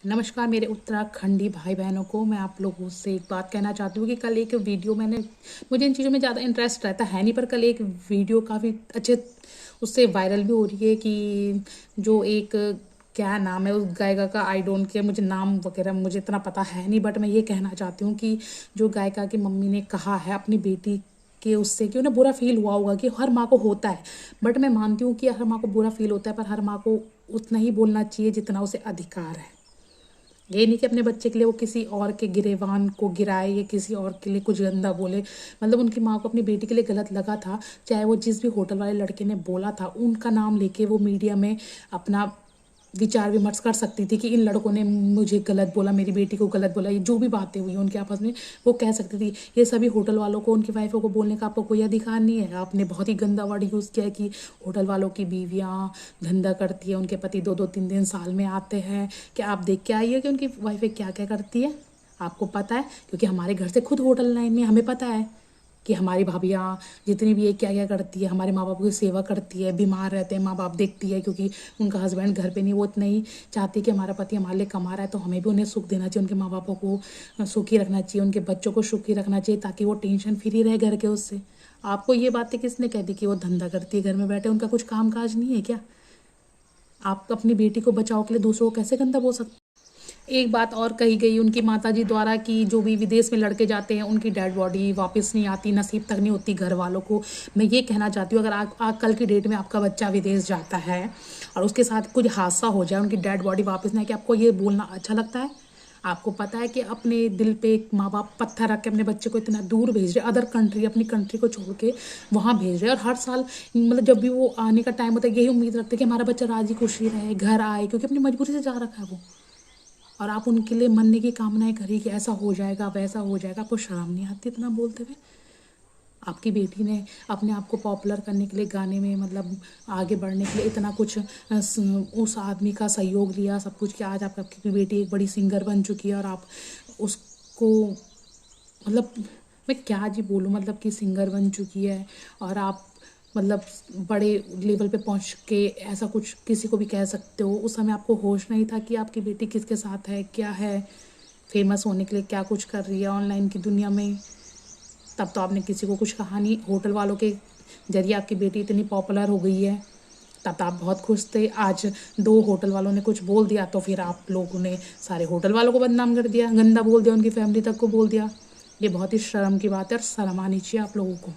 नमस्कार मेरे उत्तराखंडी भाई बहनों को। मैं आप लोगों से एक बात कहना चाहती हूँ कि कल एक वीडियो मुझे इन चीज़ों में ज़्यादा इंटरेस्ट रहता है नहीं, पर कल एक वीडियो काफ़ी अच्छे उससे वायरल भी हो रही है कि जो एक क्या नाम है उस गायिका का, आई डोंट केयर, मुझे नाम वगैरह मुझे इतना पता है नहीं, बट मैं ये कहना चाहती हूँ कि जो गायिका की मम्मी ने कहा है अपनी बेटी के उससे कि उन्हें बुरा फील हुआ होगा, कि हर माँ को होता है। बट मैं मानती हूँ कि हर माँ को बुरा फील होता है, पर हर माँ को उतना ही बोलना चाहिए जितना उसे अधिकार है। ये नहीं कि अपने बच्चे के लिए वो किसी और के गिरेबान को गिराए या किसी और के लिए कुछ गंदा बोले। मतलब उनकी माँ को अपनी बेटी के लिए गलत लगा था, चाहे वो जिस भी होटल वाले लड़के ने बोला था उनका नाम लेके वो मीडिया में अपना विचार विमर्श कर सकती थी कि इन लड़कों ने मुझे गलत बोला, मेरी बेटी को गलत बोला, ये जो भी बातें हुई उनके आपस में वो कह सकती थी। ये सभी होटल वालों को, उनकी वाइफों को बोलने का आपको कोई अधिकार नहीं है। आपने बहुत ही गंदा वर्ड यूज़ किया है कि होटल वालों की बीवियाँ धंधा करती है, उनके पति 2-2 3 दिन साल में आते हैं। क्या आप देख के आई है कि उनकी वाइफें क्या क्या करती है? आपको पता है, क्योंकि हमारे घर से खुद होटल लाइन में हमें पता है कि हमारी भाभियाँ जितनी भी है क्या क्या करती है। हमारे माँ बाप की सेवा करती है, बीमार रहते हैं माँ बाप देखती है, क्योंकि उनका हस्बैंड घर पे नहीं, वो इतना ही चाहती है कि हमारा पति हमारे लिए कमा रहा है तो हमें भी उन्हें सुख देना चाहिए, उनके माँ बापों को सुखी रखना चाहिए, उनके बच्चों को सुखी रखना चाहिए, ताकि वो टेंशन फ्री रहे घर के उससे। आपको ये बातें किसने कह दी कि वो धंधा करती है घर में बैठे, उनका कुछ काम काज नहीं है क्या? आप अपनी बेटी को बचाओ के लिए दूसरों को कैसे गंदा बोल सकते? एक बात और कही गई उनकी माताजी द्वारा कि जो भी विदेश में लड़के जाते हैं उनकी डेड बॉडी वापस नहीं आती, नसीब तक नहीं होती घर वालों को। मैं ये कहना चाहती हूँ, अगर आज कल की डेट में आपका बच्चा विदेश जाता है और उसके साथ कुछ हादसा हो जाए, उनकी डेड बॉडी वापस नहीं आए, कि आपको ये बोलना अच्छा लगता है? आपको पता है कि अपने दिल पे एक माँ बाप पत्थर रख के अपने बच्चे को इतना दूर भेज रहे, अदर कंट्री, अपनी कंट्री को छोड़ के वहाँ भेज रहे, और हर साल मतलब जब भी वो आने का टाइम होता है यही उम्मीद रखते हैं कि हमारा बच्चा राजी खुशी रहे, घर आए, क्योंकि अपनी मजबूरी से जा रखा है वो। और आप उनके लिए मरने की कामनाएं करिए कि ऐसा हो जाएगा वैसा हो जाएगा। आपको शर्म नहीं आती इतना बोलते हुए? आपकी बेटी ने अपने आप को पॉपुलर करने के लिए गाने में, मतलब आगे बढ़ने के लिए इतना कुछ उस आदमी का सहयोग लिया, सब कुछ किया। आज आपकी बेटी एक बड़ी सिंगर बन चुकी है और आप उसको, मतलब मैं क्या जी बोलूँ, मतलब कि सिंगर बन चुकी है और आप मतलब बड़े लेवल पे पहुंच के ऐसा कुछ किसी को भी कह सकते हो। उस समय आपको होश नहीं था कि आपकी बेटी किसके साथ है, क्या है, फेमस होने के लिए क्या कुछ कर रही है ऑनलाइन की दुनिया में। तब तो आपने किसी को कुछ कहा नहीं, होटल वालों के जरिए आपकी बेटी इतनी पॉपुलर हो गई है, तब तो आप बहुत खुश थे। आज 2 होटल वालों ने कुछ बोल दिया तो फिर आप लोगों ने सारे होटल वालों को बदनाम कर दिया, गंदा बोल दिया, उनकी फैमिली तक को बोल दिया। ये बहुत ही शर्म की बात है और शर्म आनी चाहिए आप लोगों को।